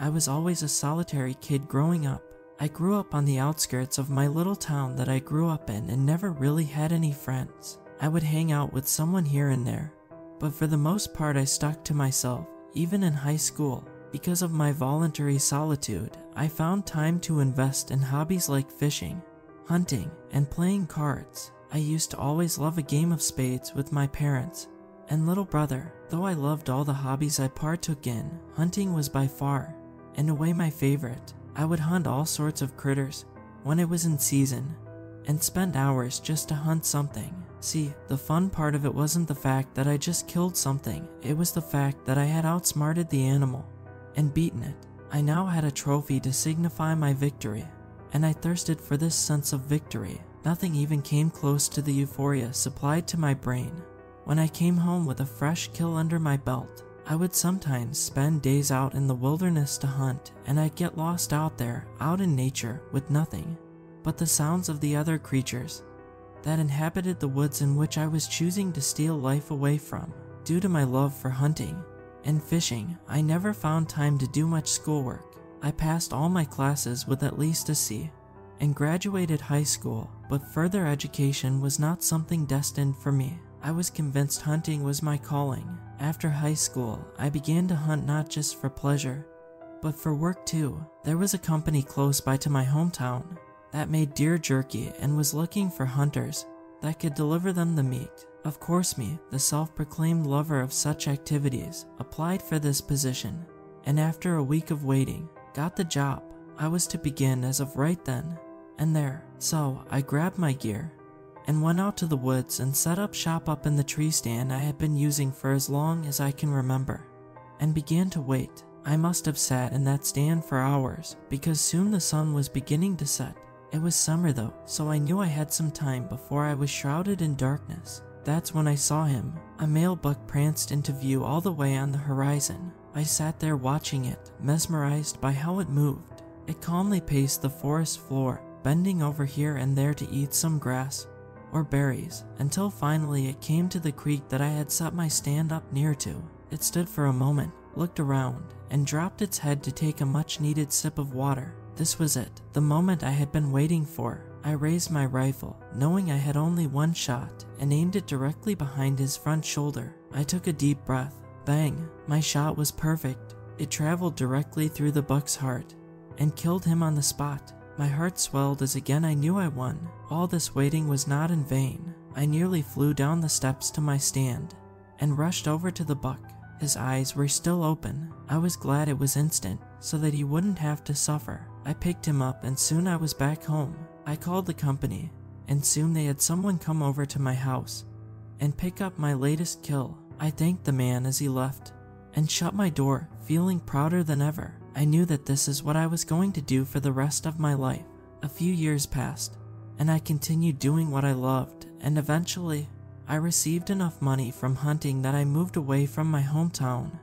I was always a solitary kid growing up. I grew up on the outskirts of my little town that I grew up in and never really had any friends. I would hang out with someone here and there, but for the most part I stuck to myself, even in high school. Because of my voluntary solitude, I found time to invest in hobbies like fishing, hunting, and playing cards. I used to always love a game of spades with my parents and little brother. Though I loved all the hobbies I partook in, hunting was by far, in a way, my favorite. I would hunt all sorts of critters when it was in season, and spend hours just to hunt something. See, the fun part of it wasn't the fact that I just killed something, it was the fact that I had outsmarted the animal and beaten it. I now had a trophy to signify my victory, and I thirsted for this sense of victory. Nothing even came close to the euphoria supplied to my brain when I came home with a fresh kill under my belt. I would sometimes spend days out in the wilderness to hunt, and I'd get lost out there, out in nature, with nothing but the sounds of the other creatures that inhabited the woods in which I was choosing to steal life away from. Due to my love for hunting and fishing, I never found time to do much schoolwork. I passed all my classes with at least a C and graduated high school, but further education was not something destined for me. I was convinced hunting was my calling. After high school, I began to hunt not just for pleasure, but for work too. There was a company close by to my hometown that made deer jerky and was looking for hunters that could deliver them the meat. Of course, me, the self-proclaimed lover of such activities, applied for this position, and after a week of waiting, got the job. I was to begin as of right then and there. So I grabbed my gear and went out to the woods and set up shop up in the tree stand I had been using for as long as I can remember, and began to wait. I must have sat in that stand for hours, because soon the sun was beginning to set. It was summer though, so I knew I had some time before I was shrouded in darkness. That's when I saw him. A male buck pranced into view all the way on the horizon. I sat there watching it, mesmerized by how it moved. It calmly paced the forest floor, bending over here and there to eat some grass or berries, until finally it came to the creek that I had set my stand up near to. It stood for a moment, looked around, and dropped its head to take a much-needed sip of water. This was it, the moment I had been waiting for. I raised my rifle, knowing I had only one shot, and aimed it directly behind his front shoulder. I took a deep breath. Bang! My shot was perfect. It traveled directly through the buck's heart and killed him on the spot. My heart swelled as again I knew I won. All this waiting was not in vain. I nearly flew down the steps to my stand and rushed over to the buck. His eyes were still open. I was glad it was instant, so that he wouldn't have to suffer. I picked him up and soon I was back home. I called the company, and soon they had someone come over to my house and pick up my latest kill. I thanked the man as he left and shut my door, feeling prouder than ever. I knew that this is what I was going to do for the rest of my life. A few years passed, and I continued doing what I loved, and eventually, I received enough money from hunting that I moved away from my hometown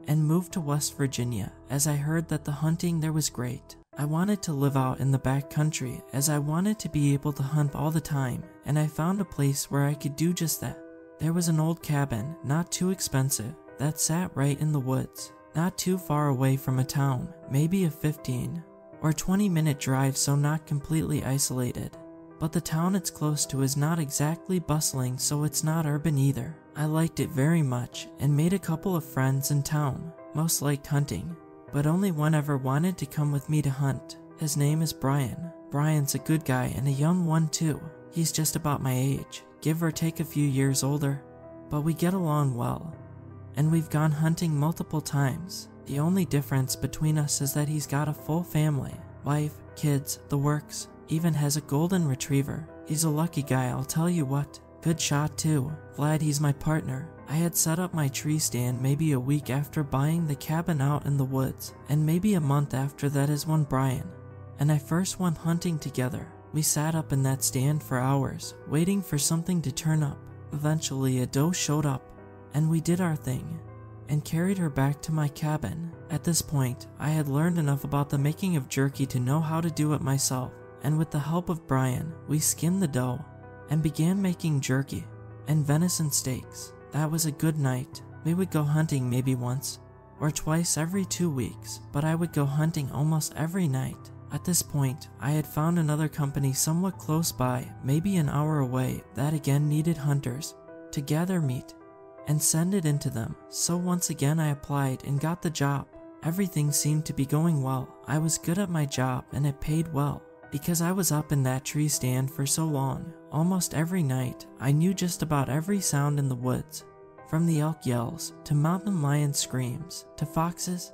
and moved to West Virginia, as I heard that the hunting there was great. I wanted to live out in the back country, as I wanted to be able to hunt all the time, and I found a place where I could do just that. There was an old cabin, not too expensive, that sat right in the woods, not too far away from a town, maybe a 15 or 20-minute drive, so not completely isolated. But the town it's close to is not exactly bustling, so it's not urban either. I liked it very much and made a couple of friends in town. Most liked hunting, but only one ever wanted to come with me to hunt. His name is Brian. Brian's a good guy and a young one too. He's just about my age, give or take a few years older, but we get along well, and we've gone hunting multiple times. The only difference between us is that he's got a full family, wife, kids, the works, even has a golden retriever. He's a lucky guy, I'll tell you what. Good shot too. Glad he's my partner. I had set up my tree stand maybe a week after buying the cabin out in the woods, and maybe a month after that is when Brian and I first went hunting together. We sat up in that stand for hours, waiting for something to turn up. Eventually a doe showed up, and we did our thing, and carried her back to my cabin. At this point, I had learned enough about the making of jerky to know how to do it myself, and with the help of Brian, we skinned the doe and began making jerky and venison steaks. That was a good night. We would go hunting maybe once or twice every 2 weeks, but I would go hunting almost every night. At this point, I had found another company somewhat close by, maybe an hour away, that again needed hunters to gather meat and send it into them. So once again I applied and got the job. Everything seemed to be going well. I was good at my job and it paid well. Because I was up in that tree stand for so long, almost every night, I knew just about every sound in the woods. From the elk yells, to mountain lion screams, to foxes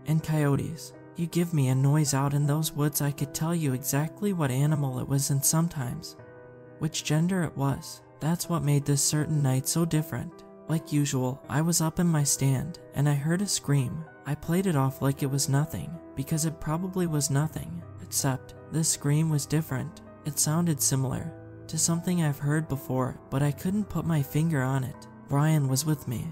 and coyotes. You give me a noise out in those woods, I could tell you exactly what animal it was and sometimes which gender it was. That's what made this certain night so different. Like usual, I was up in my stand, and I heard a scream. I played it off like it was nothing, because it probably was nothing, except this scream was different. It sounded similar to something I've heard before, but I couldn't put my finger on it. Brian was with me,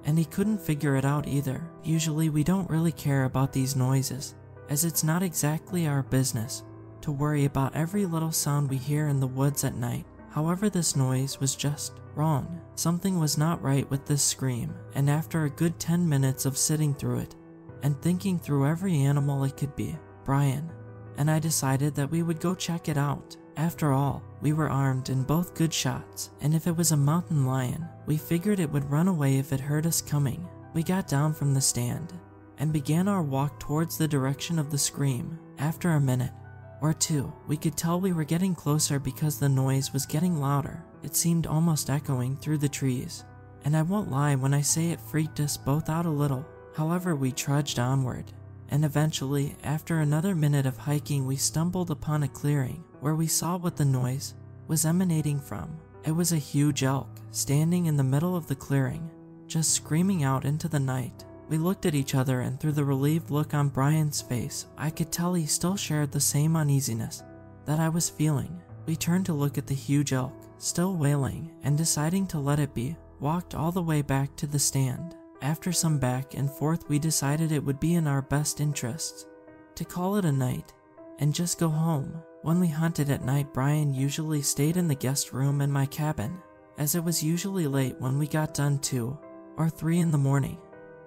and he couldn't figure it out either. Usually we don't really care about these noises, as it's not exactly our business to worry about every little sound we hear in the woods at night. However, this noise was just wrong. Something was not right with this scream, and after a good 10 minutes of sitting through it and thinking through every animal it could be, Brian and I decided that we would go check it out. After all, we were armed in both good shots, and if it was a mountain lion, we figured it would run away if it heard us coming. We got down from the stand and began our walk towards the direction of the scream. After a minute or two, we could tell we were getting closer because the noise was getting louder. It seemed almost echoing through the trees, and I won't lie when I say it freaked us both out a little. However, we trudged onward, and eventually, after another minute of hiking, we stumbled upon a clearing where we saw what the noise was emanating from. It was a huge elk standing in the middle of the clearing, just screaming out into the night. We looked at each other, and through the relieved look on Brian's face, I could tell he still shared the same uneasiness that I was feeling. We turned to look at the huge elk, still wailing, and deciding to let it be, walked all the way back to the stand. After some back and forth, we decided it would be in our best interests to call it a night and just go home. When we hunted at night, Brian usually stayed in the guest room in my cabin, as it was usually late when we got done 2 or 3 in the morning,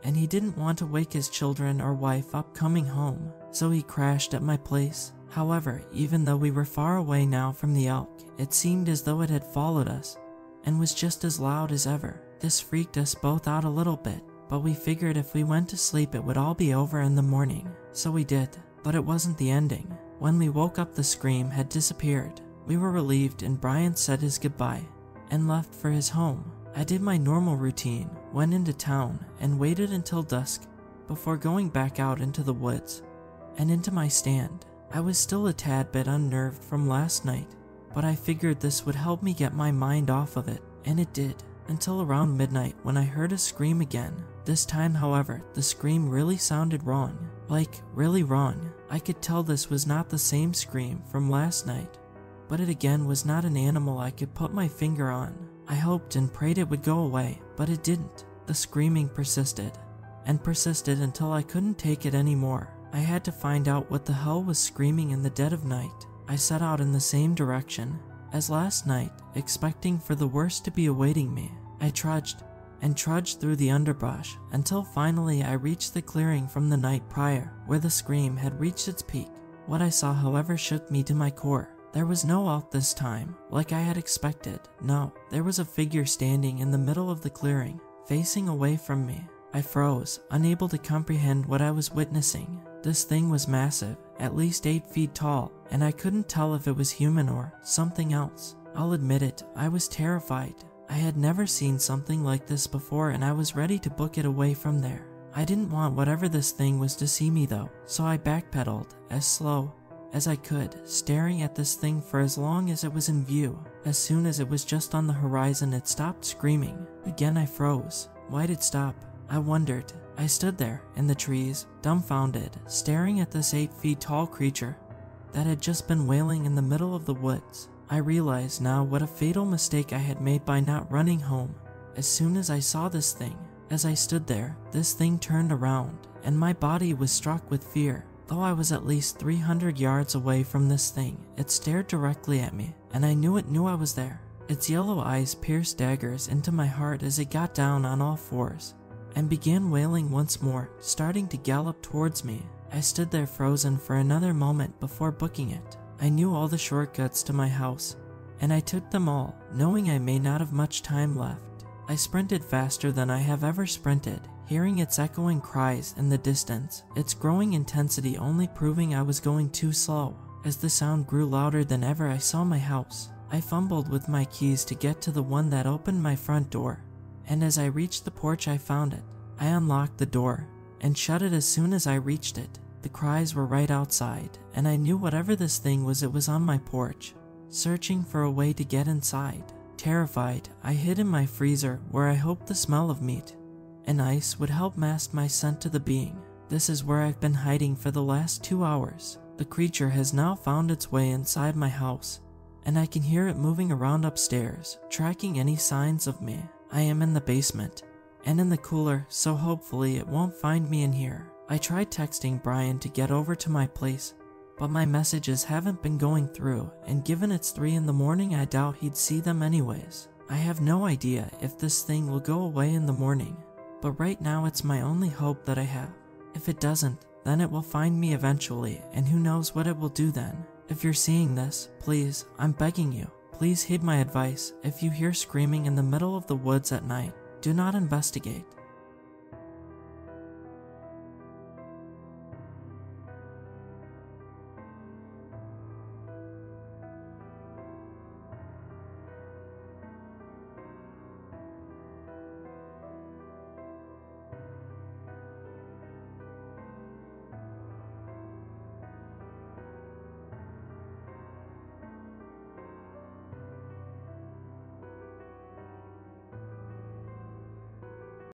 and he didn't want to wake his children or wife up coming home, so he crashed at my place. However, even though we were far away now from the elk, it seemed as though it had followed us and was just as loud as ever. This freaked us both out a little bit, but we figured if we went to sleep it would all be over in the morning. So we did, but it wasn't the ending. When we woke up, the scream had disappeared. We were relieved, and Brian said his goodbye and left for his home. I did my normal routine, went into town, and waited until dusk before going back out into the woods and into my stand. I was still a tad bit unnerved from last night, but I figured this would help me get my mind off of it, and it did. Until around midnight when I heard a scream again. This time, however, the scream really sounded wrong. Like, really wrong. I could tell this was not the same scream from last night, but it again was not an animal I could put my finger on. I hoped and prayed it would go away, but it didn't. The screaming persisted, and persisted until I couldn't take it anymore. I had to find out what the hell was screaming in the dead of night. I set out in the same direction as last night, expecting for the worst to be awaiting me. I trudged and trudged through the underbrush until finally I reached the clearing from the night prior, where the scream had reached its peak. What I saw, however, shook me to my core. There was no elk this time, like I had expected. No, there was a figure standing in the middle of the clearing, facing away from me. I froze, unable to comprehend what I was witnessing. This thing was massive, at least 8 feet tall, and I couldn't tell if it was human or something else. I'll admit it, I was terrified. I had never seen something like this before, and I was ready to book it away from there. I didn't want whatever this thing was to see me though, so I backpedaled as slow as I could, staring at this thing for as long as it was in view. As soon as it was just on the horizon, it stopped screaming. Again I froze. Why'd it stop? I wondered. I stood there in the trees, dumbfounded, staring at this 8 feet tall creature that had just been wailing in the middle of the woods. I realized now what a fatal mistake I had made by not running home as soon as I saw this thing. As I stood there, this thing turned around, and my body was struck with fear. Though I was at least 300 yards away from this thing, it stared directly at me, and I knew it knew I was there. Its yellow eyes pierced daggers into my heart as it got down on all fours and began wailing once more, starting to gallop towards me. I stood there frozen for another moment before booking it. I knew all the shortcuts to my house, and I took them all, knowing I may not have much time left. I sprinted faster than I have ever sprinted, hearing its echoing cries in the distance, its growing intensity only proving I was going too slow. As the sound grew louder than ever, I saw my house. I fumbled with my keys to get to the one that opened my front door, and as I reached the porch I found it. I unlocked the door and shut it as soon as I reached it. The cries were right outside, and I knew whatever this thing was, it was on my porch, searching for a way to get inside. Terrified, I hid in my freezer where I hoped the smell of meat and ice would help mask my scent to the being. This is where I've been hiding for the last 2 hours. The creature has now found its way inside my house, and I can hear it moving around upstairs, tracking any signs of me. I am in the basement and in the cooler, so hopefully it won't find me in here. I tried texting Brian to get over to my place, but my messages haven't been going through, and given it's 3 in the morning, I doubt he'd see them anyways. I have no idea if this thing will go away in the morning, but right now it's my only hope that I have. If it doesn't, then it will find me eventually, and who knows what it will do then. If you're seeing this, please, I'm begging you, please heed my advice. If you hear screaming in the middle of the woods at night, do not investigate.